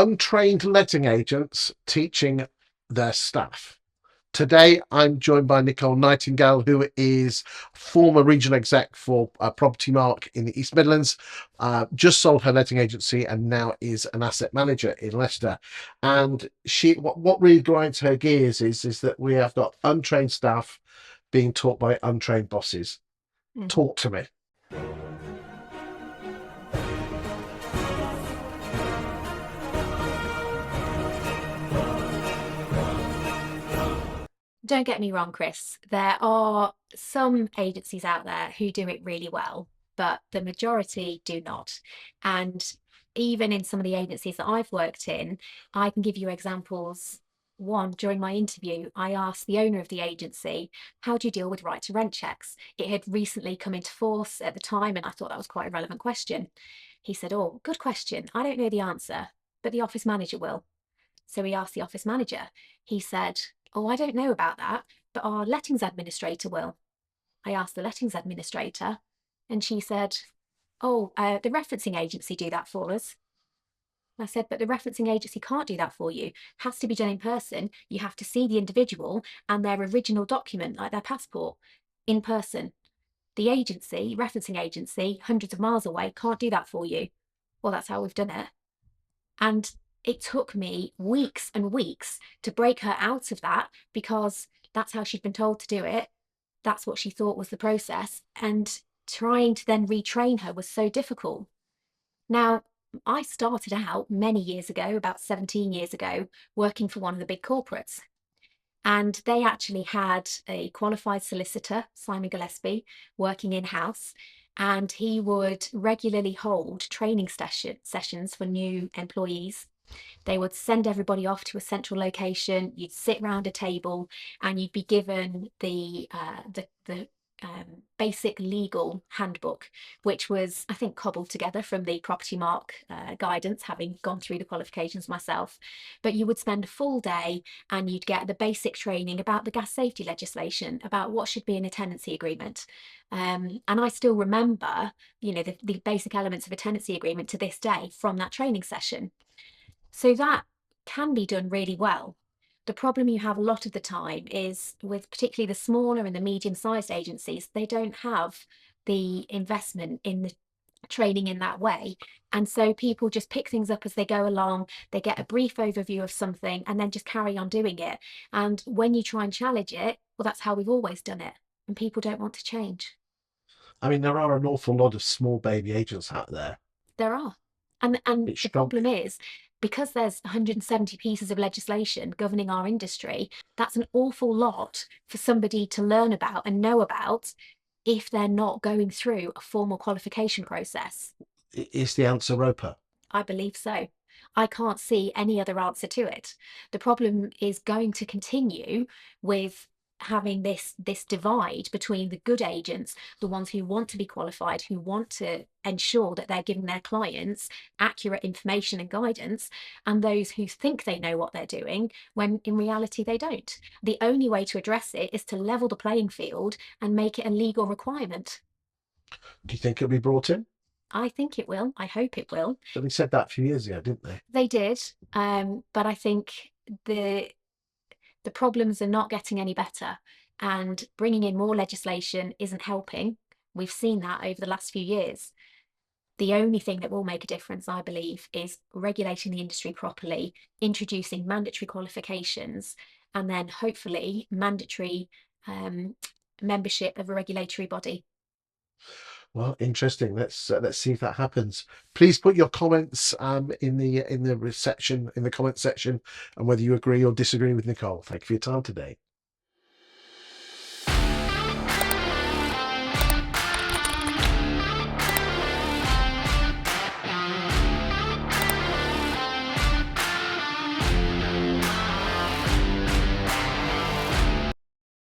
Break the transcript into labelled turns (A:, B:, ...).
A: Untrained letting agents teaching their staff. Today, I'm joined by Nicol Nightingale, who is former regional exec for Propertymark in the East Midlands, just sold her letting agency and now is an asset manager in Leicester. And what really grinds her gears is that we have got untrained staff being taught by untrained bosses. Talk to me.
B: Don't get me wrong, Chris. There are some agencies out there who do it really well, but the majority do not. And even in some of the agencies that I've worked in, I can give you examples. One, during my interview, I asked the owner of the agency, how do you deal with right to rent checks? It had recently come into force at the time, and I thought that was quite a relevant question. He said, oh, good question. I don't know the answer, but the office manager will. So he asked the office manager. He said, oh, I don't know about that, but our lettings administrator will. I asked the lettings administrator, and she said, oh, the referencing agency do that for us. I said, but the referencing agency can't do that for you. It has to be done in person. You have to see the individual and their original document, like their passport, in person. The agency, referencing agency, hundreds of miles away, can't do that for you. Well, that's how we've done it. And it took me weeks and weeks to break her out of that because that's how she'd been told to do it. That's what she thought was the process. And trying to then retrain her was so difficult. Now, I started out many years ago, about 17 years ago, working for one of the big corporates. And they actually had a qualified solicitor, Simon Gillespie, working in-house. And he would regularly hold training sessions for new employees. They would send everybody off to a central location. You'd sit round a table, and you'd be given the basic legal handbook, which was, I think, cobbled together from the Propertymark guidance, having gone through the qualifications myself. But you would spend a full day, and you'd get the basic training about the gas safety legislation, about what should be in a tenancy agreement. And I still remember, the basic elements of a tenancy agreement to this day from that training session. So that can be done really well. The problem you have a lot of the time is with particularly the smaller and the medium-sized agencies, they don't have the investment in the training in that way. And so people just pick things up as they go along. They get a brief overview of something and then just carry on doing it. And when you try and challenge it, well, that's how we've always done it. And people don't want to change.
A: I mean, there are an awful lot of small baby agents out there.
B: There are. And
A: It's
B: the
A: shocking.
B: problem is, because there's 170 pieces of legislation governing our industry, that's an awful lot for somebody to learn about and know about if they're not going through a formal qualification process.
A: Is the answer Roper?
B: I believe so. I can't see any other answer to it. The problem is going to continue with having this divide between the good agents, the ones who want to be qualified, who want to ensure that they're giving their clients accurate information and guidance, and those who think they know what they're doing when in reality they don't. The only way to address it is to level the playing field and make it a legal requirement.
A: Do you think it'll be brought in?
B: I think it will. I hope it will.
A: So they said that a few years ago, didn't they?
B: They did, but I think the problems are not getting any better, and bringing in more legislation isn't helping. We've seen that over the last few years. The only thing that will make a difference, I believe, is regulating the industry properly, introducing mandatory qualifications, and then hopefully mandatory membership of a regulatory body.
A: Well, interesting. Let's see if that happens. Please put your comments in the comment section, and whether you agree or disagree with Nicol. Thank you for your time today.